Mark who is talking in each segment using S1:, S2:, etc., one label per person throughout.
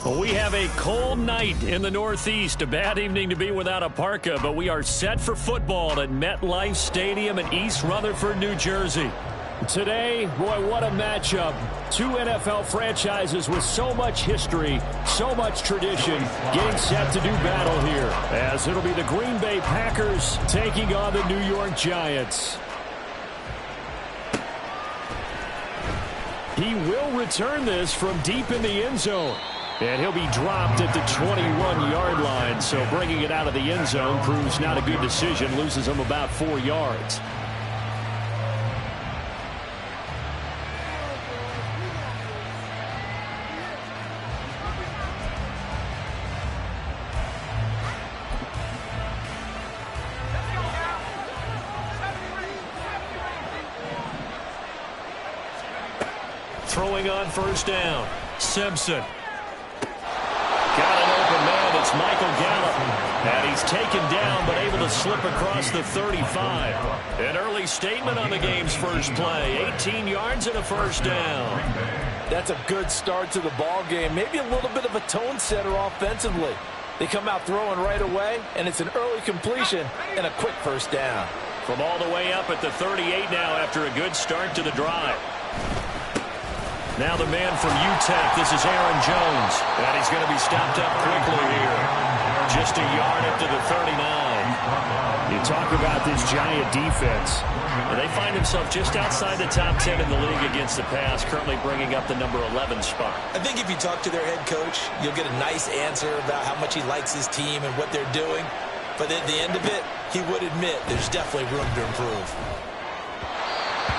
S1: We have a cold night in the Northeast. A bad evening to be without a parka, but we are set for football at MetLife Stadium in East Rutherford, New Jersey. Today, boy, what a matchup. Two NFL franchises with so much history, so much tradition, getting set to do battle here, as it'll be the Green Bay Packers taking on the New York Giants. He will return this from deep in the end zone. And he'll be dropped at the 21-yard line, so bringing it out of the end zone proves not a good decision, loses him about 4 yards. Throwing on first down, Simpson. Got an open man. It's Michael Gallup. And he's taken down but able to slip across the 35. An early statement on the game's first play. 18 yards and a first down.
S2: That's a good start to the ball game. Maybe a little bit of a tone setter offensively. They come out throwing right away, and it's an early completion and a quick first down.
S1: From all the way up at the 38 now after a good start to the drive. Now the man from UTEP, this is Aaron Jones. And he's going to be stopped up quickly here. Just a yard up to the 39. You talk about this Giant defense. And they find themselves just outside the top 10 in the league against the pass, currently bringing up the number 11 spot.
S3: I think if you talk to their head coach, you'll get a nice answer about how much he likes his team and what they're doing. But at the end of it, he would admit there's definitely room to improve.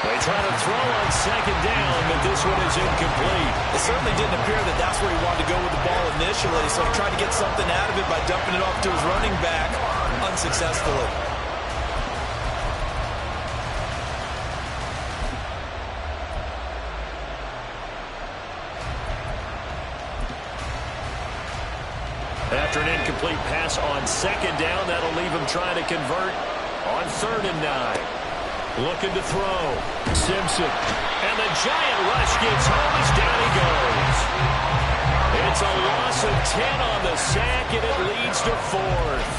S1: They try to throw on second down, but this one is incomplete.
S3: It certainly didn't appear that that's where he wanted to go with the ball initially, so he tried to get something out of it by dumping it off to his running back unsuccessfully.
S1: After an incomplete pass on second down, that'll leave him trying to convert on 3rd and 9. Looking to throw. Simpson. And the Giant rush gets home as down he goes. It's a loss of 10 on the sack, and it leads to 4th.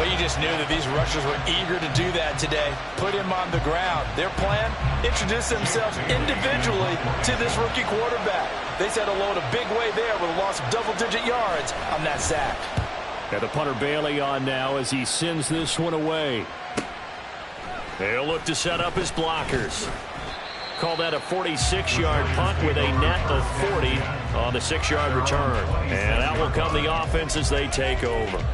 S3: But you just knew that these rushers were eager to do that today. Put him on the ground. Their plan, introduce themselves individually to this rookie quarterback. They said hello in a big way there with a loss of double-digit yards on that sack.
S1: And the punter Bailey on now as he sends this one away. They'll look to set up his blockers. Call that a 46-yard punt with a net of 40 on the 6-yard return. And out will come the offense as they take over.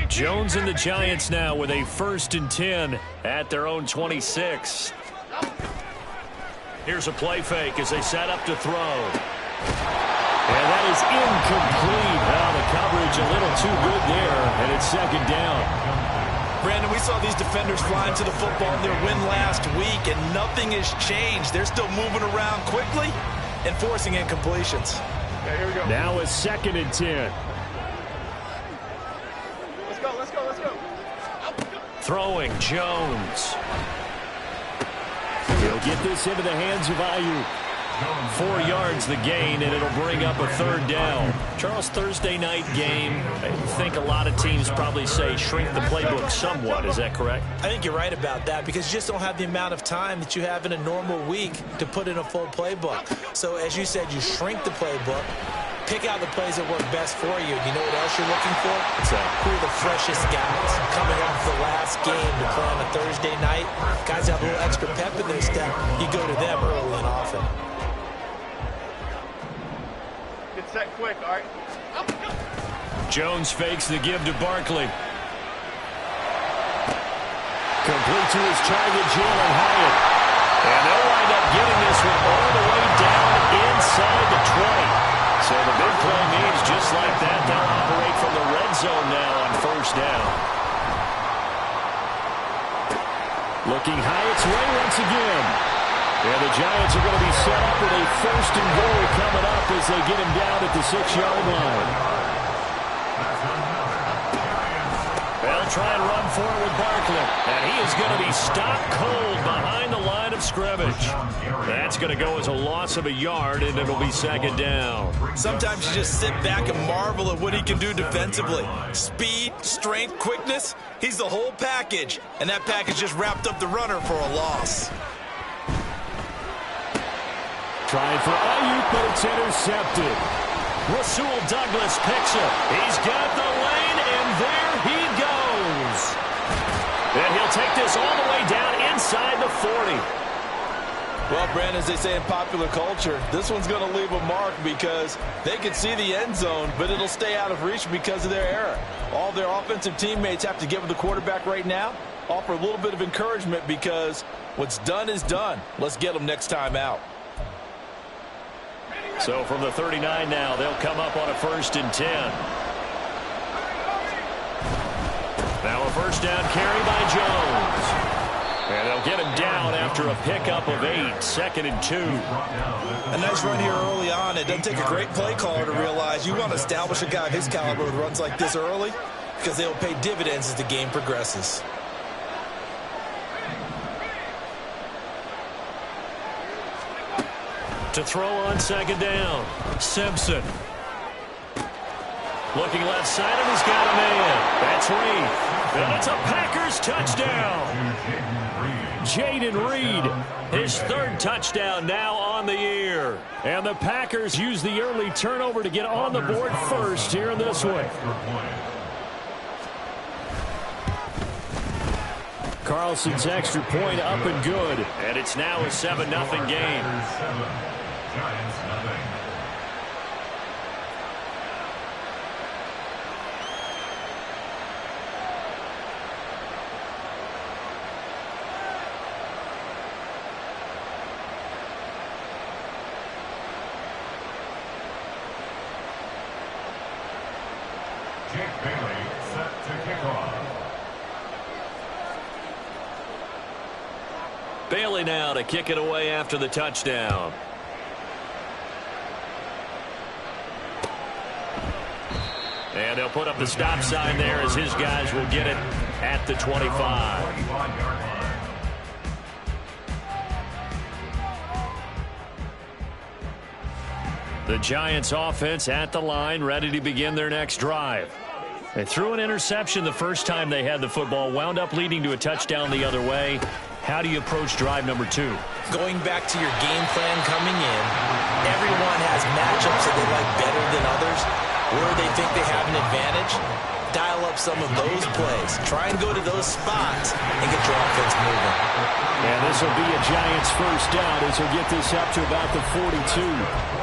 S1: Jones and the Giants now with a 1st and 10 at their own 26. Here's a play fake as they set up to throw. And that is incomplete. Well, the coverage a little too good there, and it's 2nd down.
S3: Brandon, we saw these defenders flying to the football in their win last week, and nothing has changed. They're still moving around quickly and forcing incompletions.
S4: Okay, here we go.
S1: Now it's 2nd and 10. Throwing, Jones. He'll get this into the hands of Ayuk. 4 yards the gain, and it'll bring up a 3rd down. Charles, Thursday night game, I think a lot of teams probably say shrink the playbook somewhat. Is that correct?
S3: I think you're right about that because you just don't have the amount of time that you have in a normal week to put in a full playbook. So as you said, you shrink the playbook. Pick out the plays that work best for you. You know what else you're looking for? Who are the freshest guys coming off the last game to play on a Thursday night? Guys have a little extra pep in their step. You go to them early and often.
S4: Get set quick, all right?
S1: Jones fakes the give to Barkley. Complete to his target, Jalen Hyatt. And they'll wind up getting this one all the way down inside the 20. So the big play means just like that, they'll operate from the red zone now on 1st down. Looking Hyatt's way once again. And the Giants are going to be set up with a 1st and goal coming up as they get him down at the 6-yard line. They'll try and run forward with Barkley. And he is going to be stopped cold behind the line of scrimmage. That's going to go as a loss of a yard, and it'll be 2nd down.
S3: Sometimes you just sit back and marvel at what he can do defensively. Speed, strength, quickness. He's the whole package. And that package just wrapped up the runner for a loss.
S1: Trying for Ayuk, but it's intercepted. Rasul Douglas picks it. He's got the lane, and there he goes. And he'll take this all the way down inside the 40.
S2: Well, Brandon, as they say in popular culture, this one's going to leave a mark because they can see the end zone, but it'll stay out of reach because of their error. All their offensive teammates have to give the quarterback right now, offer a little bit of encouragement because what's done is done. Let's get them next time out.
S1: So from the 39 now, they'll come up on a 1st and 10. Now a 1st down carry by Jones. And they'll get him down after a pickup of 8, 2nd and 2.
S3: A nice run here early on. It doesn't take a great play caller to realize you want to establish a guy of his caliber with runs like this early because they'll pay dividends as the game progresses.
S1: To throw on 2nd down, Simpson. Looking left side, and he's got a man. That's Reed. And it's a Packers touchdown. Jaden Reed, his 3rd touchdown now on the year. And the Packers use the early turnover to get on the board first here in this one. Carlson's extra point up and good. And it's now a 7-0 game.
S5: Giants nothing. Jake Bailey set to kick off.
S1: Bailey now to kick it away after the touchdown. And they'll put up the stop sign there as his guys will get it at the 25. The Giants offense at the line, ready to begin their next drive. They threw an interception the first time they had the football, wound up leading to a touchdown the other way. How do you approach drive number 2?
S3: Going back to your game plan coming in, everyone has matchups that they like better than others. Where they think they have an advantage, dial up some of those plays. Try and go to those spots and get your offense moving.
S1: And this will be a Giants 1st down as they'll get this up to about the 42.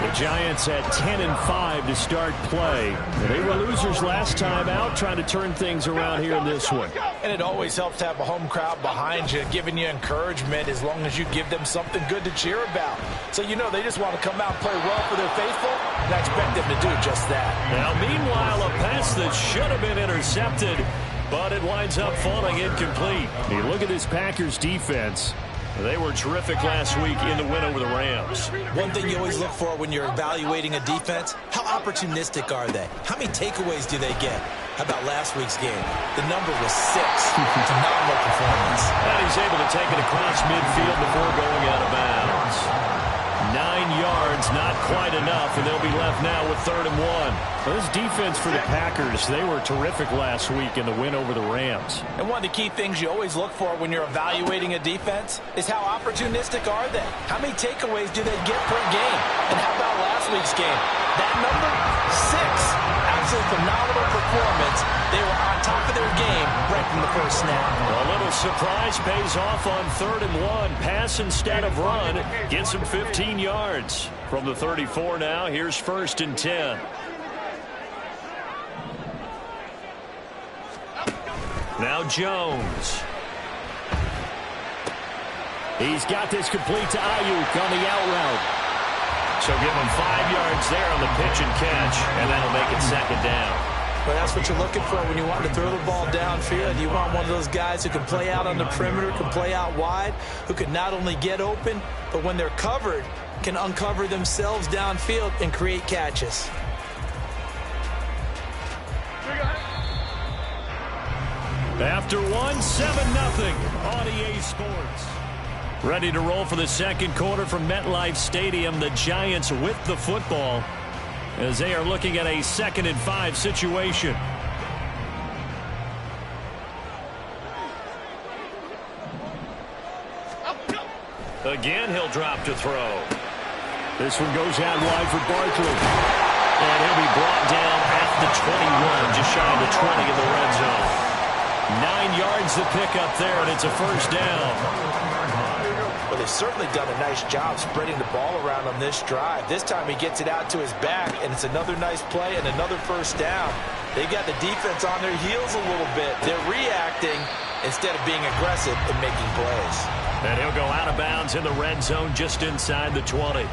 S1: The Giants at 10-5 to start play. They were losers last time out, trying to turn things around here in this one.
S2: And it always helps to have a home crowd behind you, giving you encouragement as long as you give them something good to cheer about. So you know they just want to come out and play well for their faithful, and I expect them to do just that.
S1: Now, meanwhile, a pass that should have been intercepted, but it winds up falling incomplete. You look at this Packers defense. They were terrific last week in the win over the Rams.
S3: One thing you always look for when you're evaluating a defense, how opportunistic are they? How many takeaways do they get? How about last week's game? The number was 6. Phenomenal performance.
S1: And he's able to take it across midfield before going out of bounds. 9 yards, not quite enough, and they'll be left now with 3rd and 1. Well, this defense for the Packers, they were terrific last week in the win over the Rams.
S2: And one of the key things you always look for when you're evaluating a defense is how opportunistic are they? How many takeaways do they get per game? And how about last week's game? That number, 6. Absolutely phenomenal performance. They were on top of their game right from the first snap.
S1: A little surprise pays off on 3rd and 1. Pass instead of run. Gets him 15 yards. From the 34 now, here's 1st and 10. Now Jones. He's got this complete to Ayuk on the out route. So give him 5 yards there on the pitch and catch, and that'll make it 2nd down.
S3: But that's what you're looking for when you want to throw the ball downfield. You want one of those guys who can play out on the perimeter, can play out wide, who can not only get open, but when they're covered, can uncover themselves downfield and create catches.
S1: After 7-0 on EA Sports. Ready to roll for the second quarter from MetLife Stadium. The Giants with the football as they are looking at a 2nd and 5 situation. Again, he'll drop to throw. This one goes out wide for Barkley. And he'll be brought down at the 21, just shy of the 20 in the red zone. 9 yards to pick up there, and it's a first down.
S3: Well, they've certainly done a nice job spreading the ball around on this drive. This time he gets it out to his back, and it's another nice play and another first down. They've got the defense on their heels a little bit. They're reacting instead of being aggressive and making plays.
S1: And he'll go out of bounds in the red zone just inside the 20.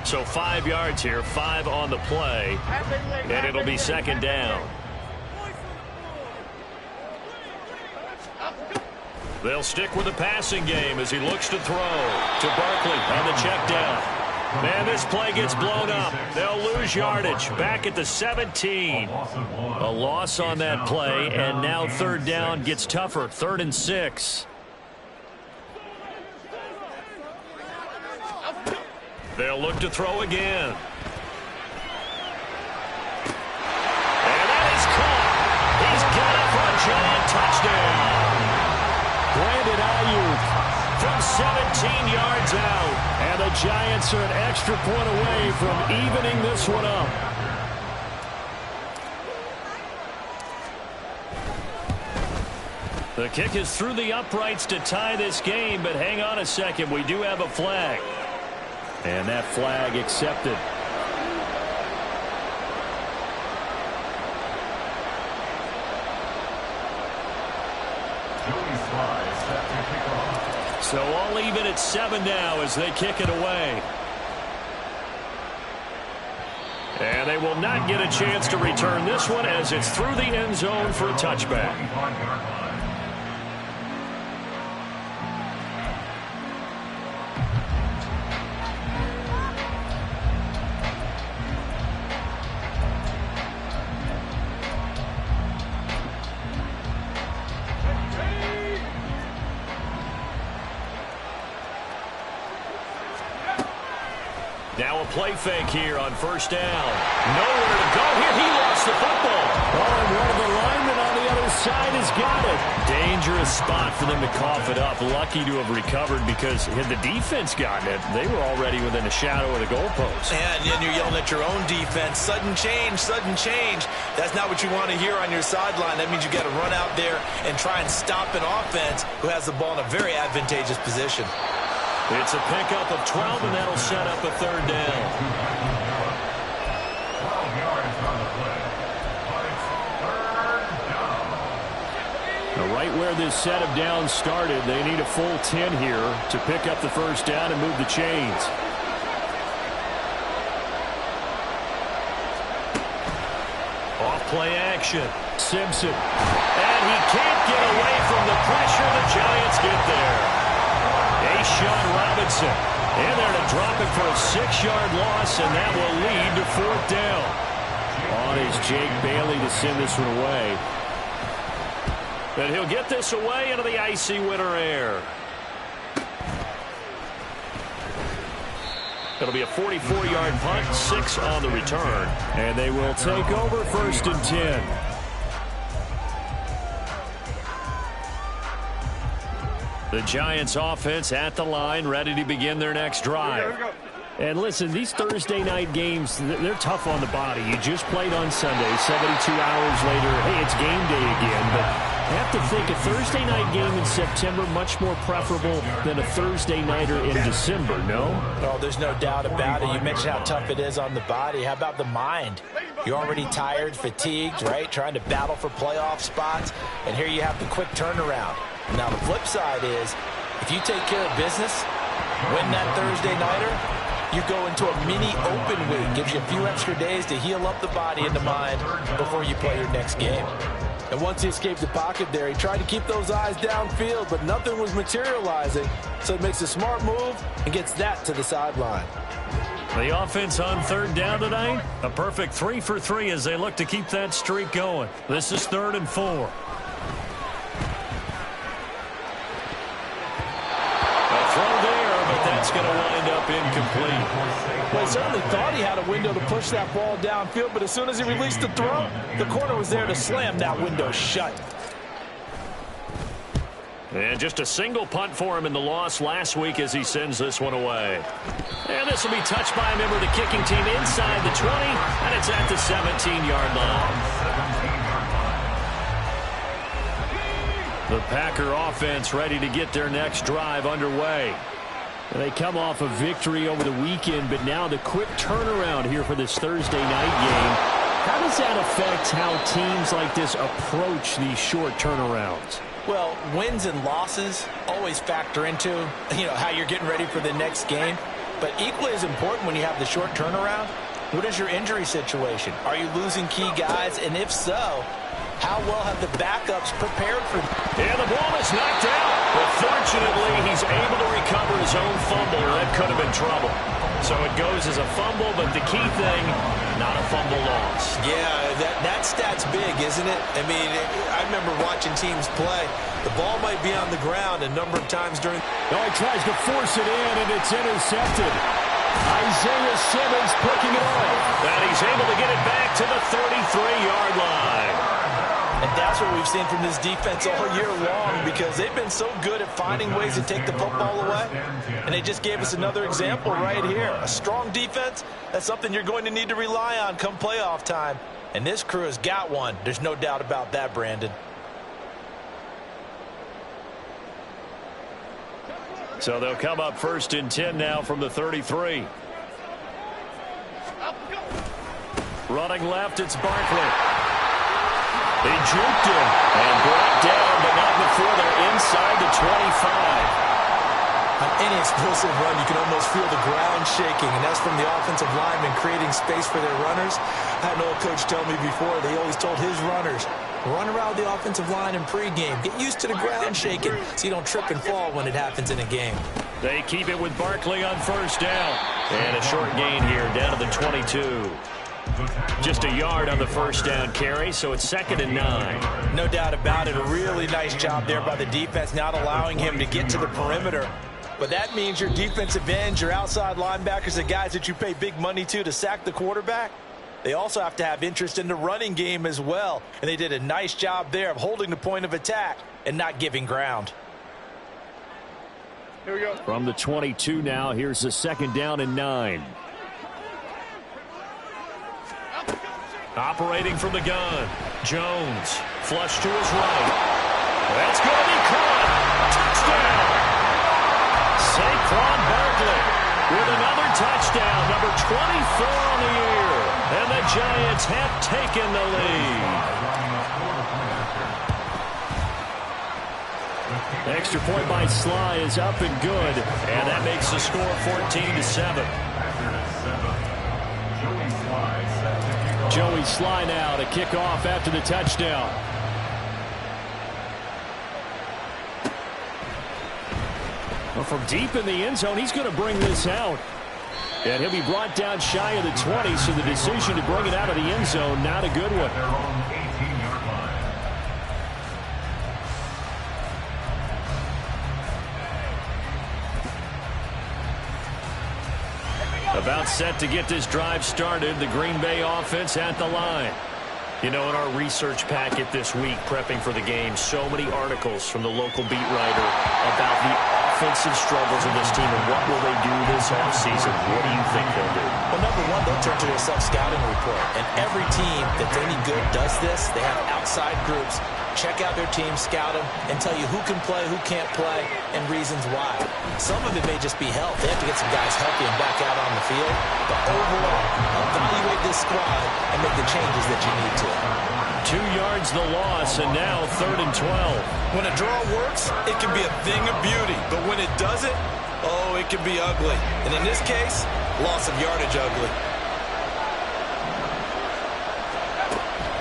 S1: So 5 yards here, 5 on the play, and it'll be second down. They'll stick with the passing game as he looks to throw to Barkley on the check down. And this play gets blown up. They'll lose yardage back at the 17. A loss on that play, and now third down gets tougher. 3rd and 6. They'll look to throw again. And that is caught. He's got it for a giant touchdown. Brandon Ayuk from 17 yards out. And the Giants are an extra point away from evening this one up. The kick is through the uprights to tie this game, but hang on a second. We do have a flag. And that flag accepted. So all even at 7 now as they kick it away. And they will not get a chance to return this one as it's through the end zone for a touchback. Now a play fake here on first down. Nowhere to go here. He lost the football. Oh, and one of the linemen on the other side has got it. Dangerous spot for them to cough it up. Lucky to have recovered because had the defense gotten it, they were already within a shadow of the goalpost.
S3: And then you're yelling at your own defense. Sudden change, sudden change. That's not what you want to hear on your sideline. That means you got to run out there and try and stop an offense who has the ball in a very advantageous position.
S1: It's a pickup of 12, and that'll set up a third down.
S5: 12 yards on the play. But it's third down.
S1: Now, right where this set of downs started, they need a full 10 here to pick up the first down and move the chains. Off play action. Simpson. And he can't get away from the pressure. The Giants get there. Sean Robinson in there to drop it for a 6-yard loss, and that will lead to fourth down. On is Jake Bailey to send this one away. And he'll get this away into the icy winter air. It'll be a 44-yard punt, 6 on the return. And they will take over 1st and 10. The Giants offense at the line, ready to begin their next drive. And listen, these Thursday night games, they're tough on the body. You just played on Sunday, 72 hours later, hey, it's game day again. But I have to think a Thursday night game in September much more preferable than a Thursday nighter in December, no?
S3: Oh, there's no doubt about it. You mentioned how tough it is on the body. How about the mind? You're already tired, fatigued, right? Trying to battle for playoff spots. And here you have the quick turnaround. Now, the flip side is, if you take care of business, win that Thursday nighter, you go into a mini open week. Gives you a few extra days to heal up the body and the mind before you play your next game.
S2: And once he escaped the pocket there, he tried to keep those eyes downfield, but nothing was materializing. So he makes a smart move and gets that to the sideline.
S1: The offense on third down tonight, a perfect 3 for 3 as they look to keep that streak going. This is 3rd and 4. Throw there, but that's going to wind up incomplete.
S2: Well, he certainly thought he had a window to push that ball downfield, but as soon as he released the throw, the corner was there to slam that window shut.
S1: And just a single punt for him in the loss last week as he sends this one away. And this will be touched by a member of the kicking team inside the 20, and it's at the 17-yard line. The Packer offense ready to get their next drive underway. They come off a victory over the weekend, but now the quick turnaround here for this Thursday night game. How does that affect how teams like this approach these short turnarounds?
S3: Well, wins and losses always factor into, how you're getting ready for the next game. But equally as important when you have the short turnaround, what is your injury situation? Are you losing key guys? And if so, how well have the backups prepared for them?
S1: And the ball is knocked out. But fortunately, he's able to recover his own fumble. That could have been trouble. So it goes as a fumble, but the key thing, not a fumble loss.
S3: Yeah, that stat's big, isn't it? I mean, I remember watching teams play. The ball might be on the ground a number of times during...
S1: Oh, he tries to force it in, and it's intercepted. Isaiah Simmons picking it off. And he's able to get it back to the 33-yard line.
S3: And that's what we've seen from this defense all year long, because they've been so good at finding ways to take the football away. And they just gave us another example right here. A strong defense, that's something you're going to need to rely on come playoff time. And this crew has got one. There's no doubt about that, Brandon.
S1: So they'll come up 1st and 10 now from the 33. Running left, it's Barkley. They juked him and brought down, but not before they're inside the 25.
S3: On any explosive run, you can almost feel the ground shaking, and that's from the offensive linemen creating space for their runners. I had an old coach tell me before, they always told his runners, run around the offensive line in pregame. Get used to the ground shaking so you don't trip and fall when it happens in a game.
S1: They keep it with Barkley on 1st down. And a short gain here down to the 22. Just a yard on the 1st down carry, so it's 2nd and 9.
S3: No doubt about it. A really nice job there by the defense, not allowing him to get to the perimeter. But that means your defensive ends, your outside linebackers, the guys that you pay big money to sack the quarterback, they also have to have interest in the running game as well. And they did a nice job there of holding the point of attack and not giving ground.
S4: Here we go.
S1: From the 22 now, here's the 2nd down and 9. Operating from the gun, Jones, flush to his right. That's going to be caught. Touchdown! Saquon Barkley with another touchdown, number 24 on the year. And the Giants have taken the lead. Extra point by Sly is up and good, and that makes the score 14-7. Joey Sly now to kick off after the touchdown. Well, from deep in the end zone, he's going to bring this out. And he'll be brought down shy of the 20, so the decision to bring it out of the end zone, not a good one. About set to get this drive started, the Green Bay offense at the line. In our research packet this week, prepping for the game, so many articles from the local beat writer about the offensive struggles of this team and what will they do this offseason. What do you think they'll do?
S3: Well, number one, they'll turn to their self-scouting report. And every team that's any good does this. They have outside groups. Check out their team, scout them, and tell you who can play, who can't play, and reasons why. Some of it may just be health. They have to get some guys healthy and back out on the field. But overall, evaluate this squad and make the changes that you need to.
S1: 2 yards the loss, and now 3rd and 12.
S2: When a draw works, it can be a thing of beauty. But when it doesn't, oh, it can be ugly. And in this case, loss of yardage ugly.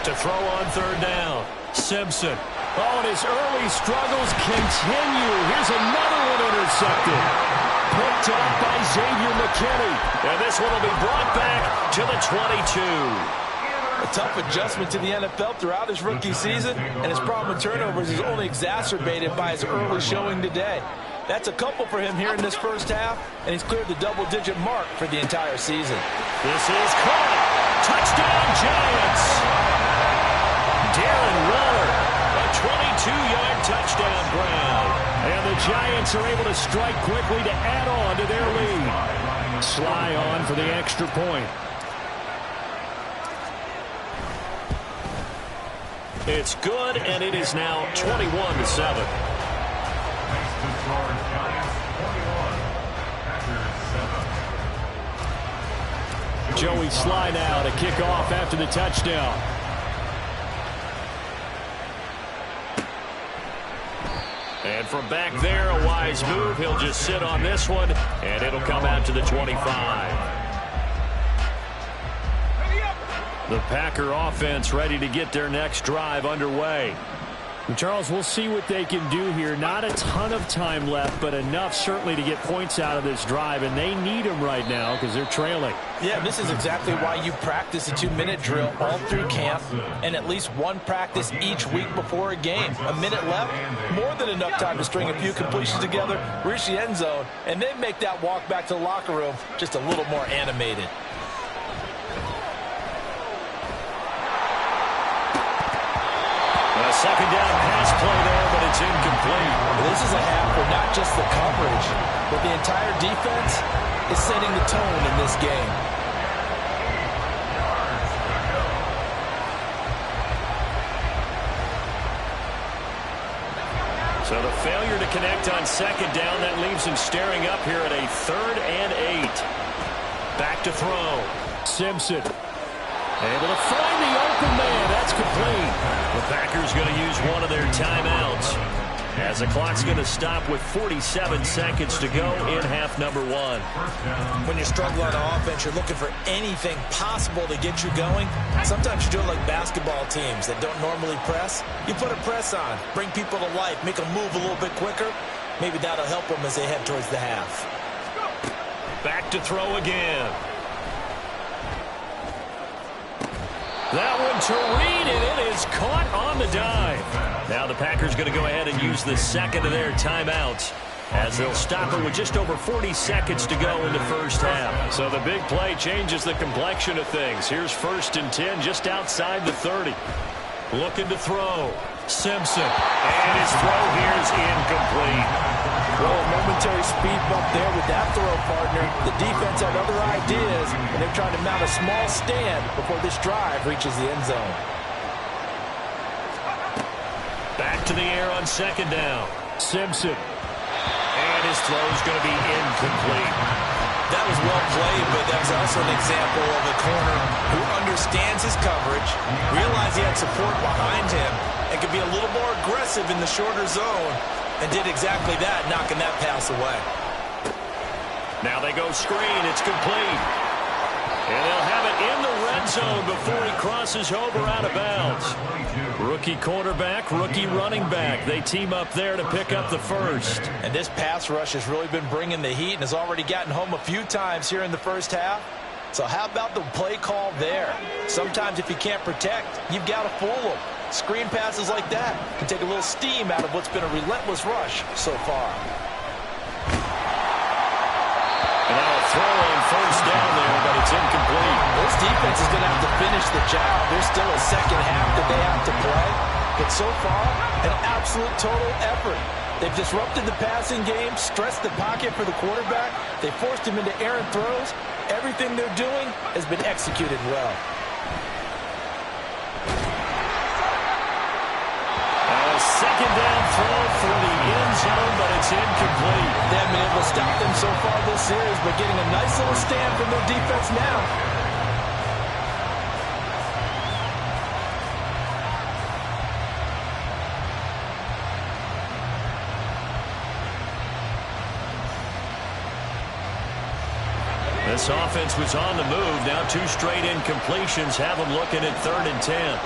S1: To throw on 3rd down. Simpson. Oh, and his early struggles continue. Here's another one intercepted. Picked up by Xavier McKinney. And this one will be brought back to the 22.
S2: A tough adjustment to the NFL throughout his rookie season, and his problem with turnovers is only exacerbated by his early showing today. That's a couple for him here in this first half, and he's cleared the double-digit mark for the entire season.
S1: This is caught. Touchdown, Giants. Darren Waller, a 22-yard touchdown grab. And the Giants are able to strike quickly to add on to their lead. Sly on for the extra point. It's good, and it is now 21-7. Joey Sly now to kick off after the touchdown. And from back there, a wise move. He'll just sit on this one, and it'll come out to the 25. The Packer offense ready to get their next drive underway. And Charles, we'll see what they can do here. Not a ton of time left, but enough certainly to get points out of this drive, and they need them right now because they're trailing.
S3: Yeah, this is exactly why you practice a 2-minute drill all through camp and at least one practice each week before a game. A minute left, more than enough time to string a few completions together, reach the end zone, and then make that walk back to the locker room just a little more animated.
S1: A second down pass play there, but it's incomplete.
S3: This is a half for not just the coverage, but the entire defense is setting the tone in this game.
S1: So the failure to connect on second down, that leaves him staring up here at a 3rd and 8. Back to throw. Simpson. Able to find the open man. That's complete. The Packers going to use one of their timeouts as the clock's going to stop with 47 seconds to go in half number 1.
S3: When you struggle on offense, you're looking for anything possible to get you going. Sometimes you do it like basketball teams that don't normally press. You put a press on, bring people to life, make them move a little bit quicker. Maybe that'll help them as they head towards the half.
S1: Back to throw again. That one to Reed, and it is caught on the dive. Now the Packers going to go ahead and use the second of their timeouts as they'll stop it with just over 40 seconds to go in the first half. So the big play changes the complexion of things. Here's 1st and 10 just outside the 30. Looking to throw. Simpson. And his throw here is incomplete.
S3: Well, a momentary speed bump there with that throw, partner. The defense had other ideas, and they're trying to mount a small stand before this drive reaches the end zone.
S1: Back to the air on second down. Simpson. And his throw is going to be incomplete.
S3: That was well played, but that's also an example of a corner who understands his coverage, realized he had support behind him, and could be a little more aggressive in the shorter zone, and did exactly that, knocking that pass away.
S1: Now they go screen. It's complete. And they'll have it in the red zone before he crosses over out of bounds. Rookie quarterback, rookie running back. They team up there to pick up the first.
S3: And this pass rush has really been bringing the heat and has already gotten home a few times here in the first half. So how about the play call there? Sometimes if you can't protect, you've got to fool them. Screen passes like that can take a little steam out of what's been a relentless rush so far.
S1: And now a throw on first down there, but it's incomplete.
S3: This defense is going to have to finish the job. There's still a second half that they have to play. But so far, an absolute total effort. They've disrupted the passing game, stressed the pocket for the quarterback. They forced him into errant throws. Everything they're doing has been executed well.
S1: Second down throw for the end zone, but it's incomplete.
S3: They haven't been able to stop them so far this series, but getting a nice little stand from their defense now.
S1: This offense was on the move. Now 2 straight incompletions have them looking at 3rd and 10.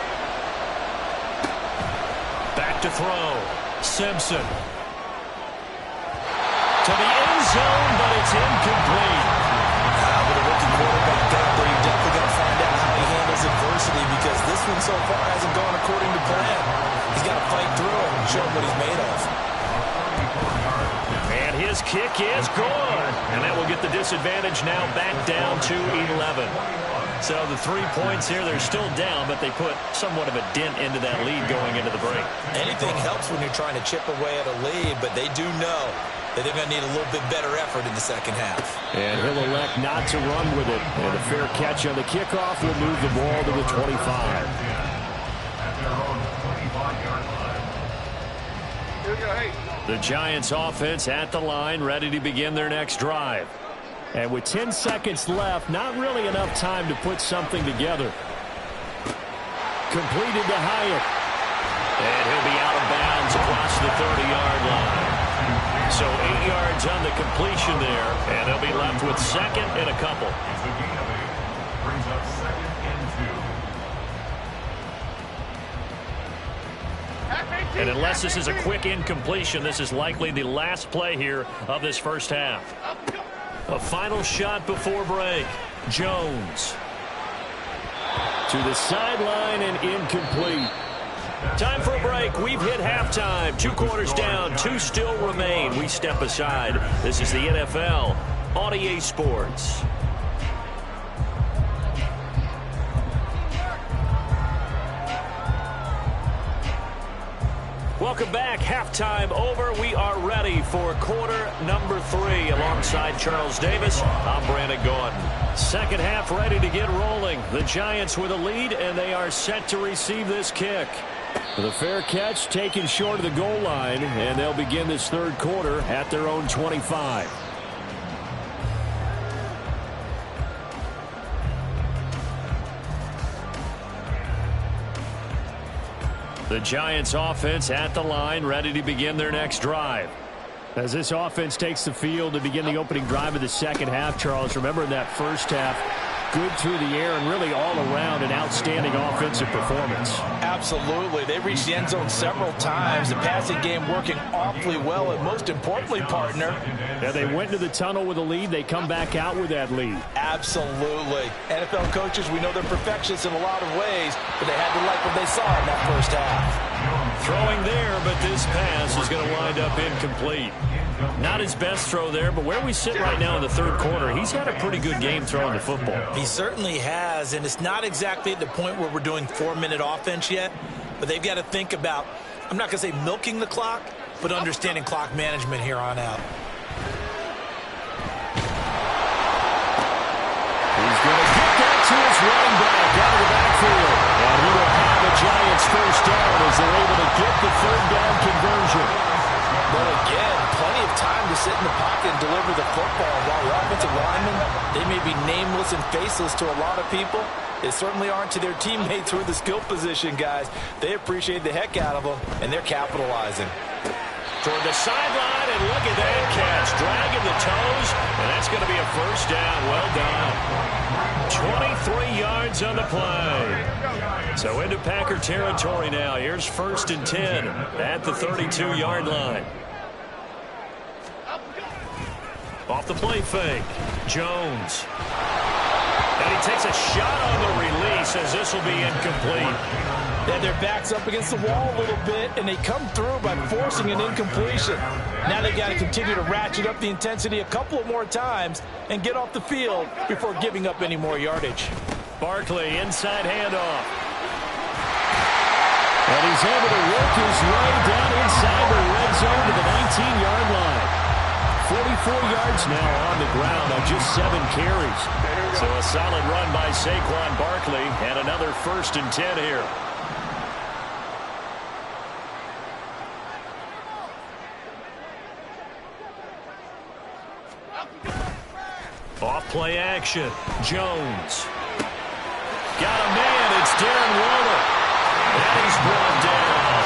S1: to throw. Simpson. To the end zone, but it's incomplete.
S3: With a rookie quarterback out there, you're definitely going to find out how he handles adversity, because this one so far hasn't gone according to plan. He's got to fight through it and show what he's made of.
S1: And his kick is good. And that will get the disadvantage now back down to 11. So the 3 points here, they're still down, but they put somewhat of a dent into that lead going into the break.
S3: Anything helps when you're trying to chip away at a lead, but they do know that they're going to need a little bit better effort in the second half.
S1: And he'll elect not to run with it. And a fair catch on the kickoff will move the ball to the 25. The Giants offense at the line, ready to begin their next drive. And with 10 seconds left, not really enough time to put something together. Completed to Hyatt. And he'll be out of bounds across the 30-yard line. So 8 yards on the completion there, and they'll be left with second and a couple.
S5: Brings up 2nd and 2.
S1: And unless this is a quick incompletion, this is likely the last play here of this first half. A final shot before break. Jones. To the sideline and incomplete. Time for a break. We've hit halftime. 2 quarters down. 2 still remain. We step aside. This is the NFL on EA Sports. Welcome back. Halftime over. We are ready for quarter number 3. Alongside Charles Davis, I'm Brandon Gordon. Second half ready to get rolling. The Giants with a lead, and they are set to receive this kick. With a fair catch taken short of the goal line, and they'll begin this third quarter at their own 25. The Giants offense at the line, ready to begin their next drive. As this offense takes the field to begin the opening drive of the second half, Charles, remember in that first half, good through the air and really all around an outstanding offensive performance.
S3: Absolutely. They reached the end zone several times. The passing game working awfully well, and most importantly, partner.
S1: Yeah, they went into the tunnel with a lead. They come back out with that lead.
S3: Absolutely. NFL coaches, we know they're perfectionists in a lot of ways, but they had to like what they saw in that first half.
S1: Throwing there, but this pass is going to wind up incomplete. Not his best throw there, but where we sit right now in the third quarter, he's had a pretty good game throwing the football.
S3: He certainly has, and it's not exactly at the point where we're doing 4-minute offense yet, but they've got to think about, I'm not going to say milking the clock, but understanding clock management here on out.
S1: He's going to get that to his running back out of the backfield. And he will have the Giants first down as they're able to get the third down conversion.
S3: But again, plenty of time to sit in the pocket and deliver the football. While the offensive linemen, they may be nameless and faceless to a lot of people, they certainly aren't to their teammates who are the skill position guys. They appreciate the heck out of them, and they're capitalizing.
S1: Toward the sideline, and look at that catch. Dragging the toes, and that's going to be a first down. Well done. 23 yards on the play. So into Packer territory now. Here's 1st and 10 at the 32-yard line. Off the play fake. Jones. And he takes a shot on the release as this will be incomplete.
S3: They have their backs up against the wall a little bit, and they come through by forcing an incompletion. Now they've got to continue to ratchet up the intensity a couple of more times and get off the field before giving up any more yardage.
S1: Barkley, inside handoff. And he's able to work his way down inside the red zone to the 19-yard line. 44 yards now on the ground on just 7 carries. So a solid run by Saquon Barkley, and another 1st and 10 here. Off play action. Jones. Got a man. It's Darren Waller. And he's brought down.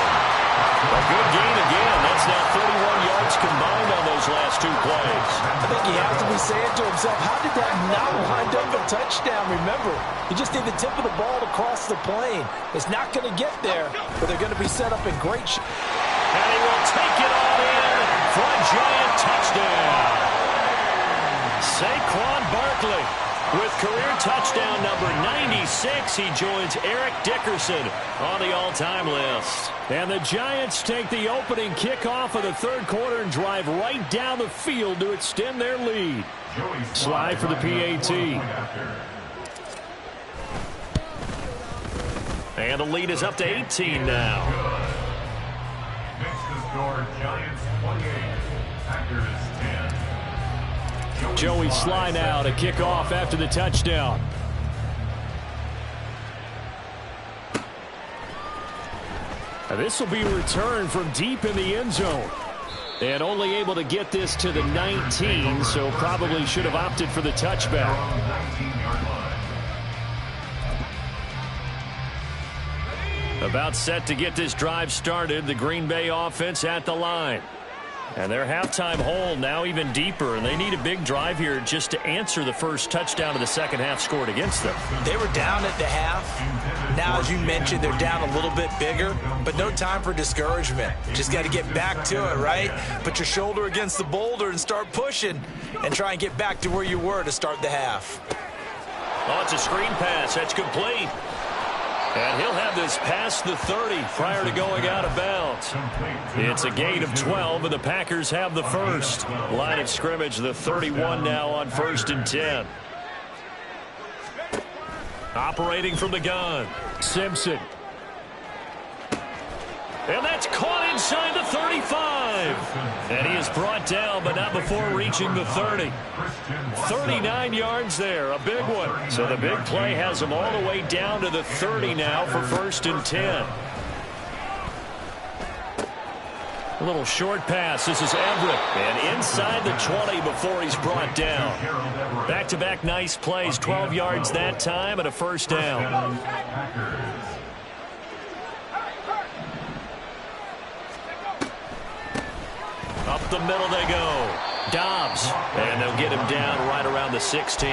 S1: A good gain again. That's now 31 yards combined on those last 2 plays.
S3: I think he has to be saying to himself, how did that not wind up a touchdown? Remember, you just need the tip of the ball to cross the plane. It's not going to get there, but they're going to be set up in great shape.
S1: And he will take it all in for a giant touchdown. Saquon Barkley with career touchdown number 96. He joins Eric Dickerson on the all-time list. And the Giants take the opening kickoff of the third quarter and drive right down the field to extend their lead. Slide for the PAT. And the lead is up to 18 now.
S5: Makes the score Giants 28, Packers 10.
S1: Joey Sly now to kick off after the touchdown. This will be returned from deep in the end zone. And only able to get this to the 19, so probably should have opted for the touchback. About set to get this drive started, the Green Bay offense at the line. And their halftime hole now even deeper, and they need a big drive here just to answer the first touchdown of the second half scored against them.
S3: They were down at the half. Now, as you mentioned, they're down a little bit bigger, but no time for discouragement. Just got to get back to it, right? Put your shoulder against the boulder and start pushing and try and get back to where you were to start the half.
S1: Oh, it's a screen pass. That's complete. And he'll have this past the 30 prior to going out of bounds. It's a gain of 12, and the Packers have the first. Line of scrimmage, the 31 now on 1st and 10. Operating from the gun, Simpson. And that's caught inside the 35. And he is brought down, but not before reaching the 30. 39 yards there, a big one. So the big play has him all the way down to the 30 now for 1st and 10. A little short pass. This is Everett. And inside the 20 before he's brought down. Back-to-back nice plays. 12 yards that time and a first down. Up the middle they go. Dobbs. And they'll get him down right around the 16.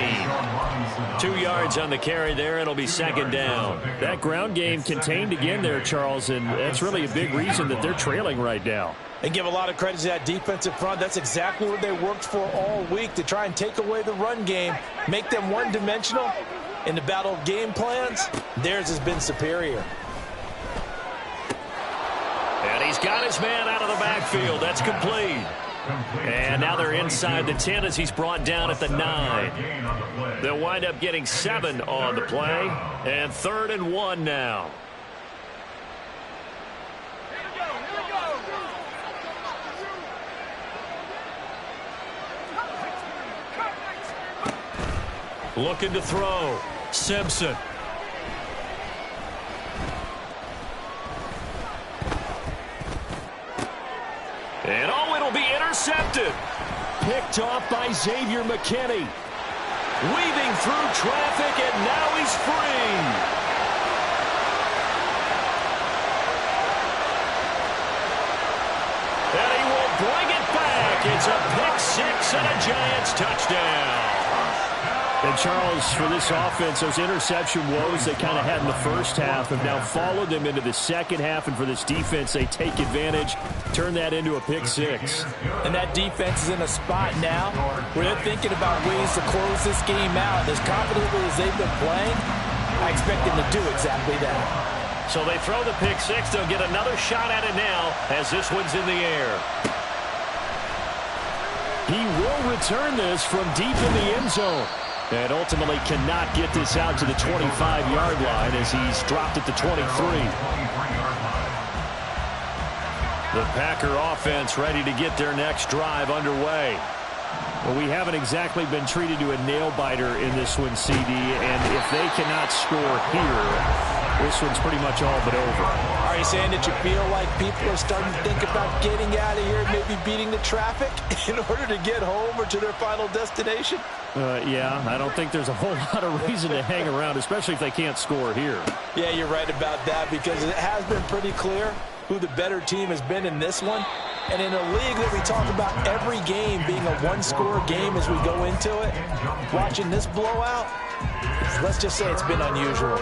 S1: 2 yards on the carry there. It'll be second down. That ground game contained again there, Charles, and that's really a big reason that they're trailing right now.
S3: And give a lot of credit to that defensive front. That's exactly what they worked for all week, to try and take away the run game, make them one-dimensional. In the battle of game plans, theirs has been superior.
S1: And he's got his man out of the backfield. That's complete. And now they're inside the 10 as he's brought down at the 9. They'll wind up getting 7 on the play. And 3rd and 1 now. Looking to throw. Simpson. And oh, it'll be intercepted. Picked off by Xavier McKinney. Weaving through traffic, and now he's free. And he will bring it back. It's a pick six and a Giants touchdown. And Charles, for this offense, those interception woes they kind of had in the first half have now followed them into the second half. And for this defense, they take advantage, turn that into a pick six.
S3: And that defense is in a spot now where they're thinking about ways to close this game out. As confidently as they've been playing, I expect them to do exactly that.
S1: So they throw the pick six. They'll get another shot at it now as this one's in the air. He will return this from deep in the end zone. And ultimately cannot get this out to the 25-yard line as he's dropped at the 23. The Packer offense ready to get their next drive underway. Well, we haven't exactly been treated to a nail-biter in this one, CD, and if they cannot score here, this one's pretty much all but over.
S3: Are you saying that you feel like people are starting to think about getting out of here, maybe beating the traffic in order to get home or to their final destination?
S1: Yeah, I don't think there's a whole lot of reason to hang around, especially if they can't score here.
S3: Yeah, you're right about that, because it has been pretty clear who the better team has been in this one. And in a league that we talk about every game being a one-score game as we go into it, watching this blowout, let's just say it's been unusual.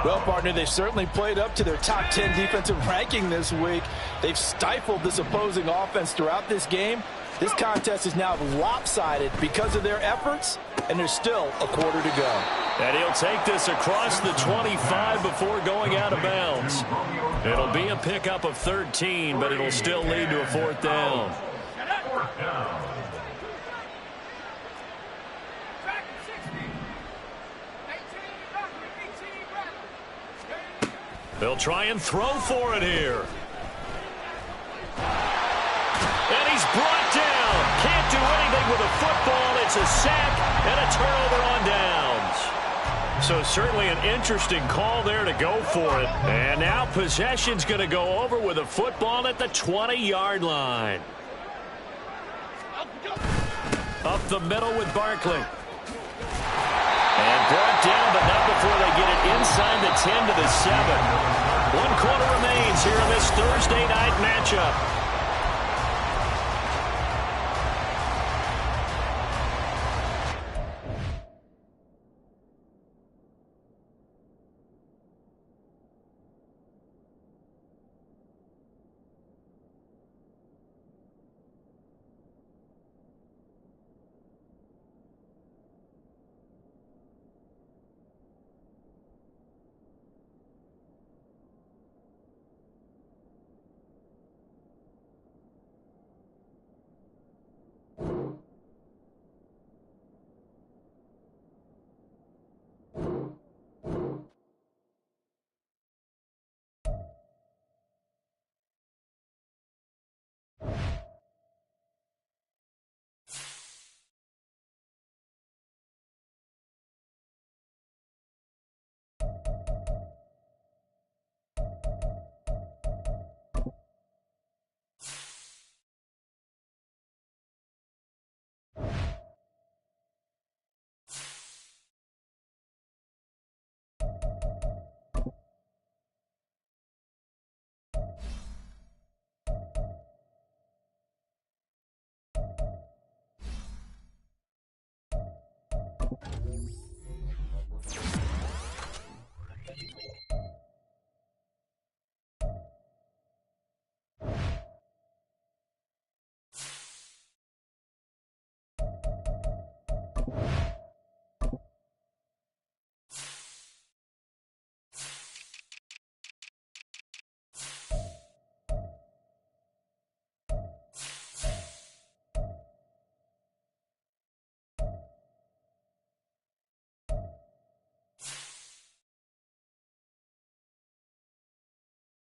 S2: Well, partner, they've certainly played up to their top 10 defensive ranking this week. They've stifled this opposing offense throughout this game. This contest is now lopsided because of their efforts, and there's still a quarter to go.
S1: And he'll take this across the 25 before going out of bounds. It'll be a pickup of 13, but it'll still lead to a fourth down. They'll try and throw for it here. And he's brought down. Can't do anything with a football. It's a sack and a turnover on downs. So certainly an interesting call there to go for it. And now possession's going to go over with a football at the 20-yard line. Up the middle with Barkley. And brought down, but not before they get it inside the 10 to the 7. 1 quarter remains here in this Thursday night matchup.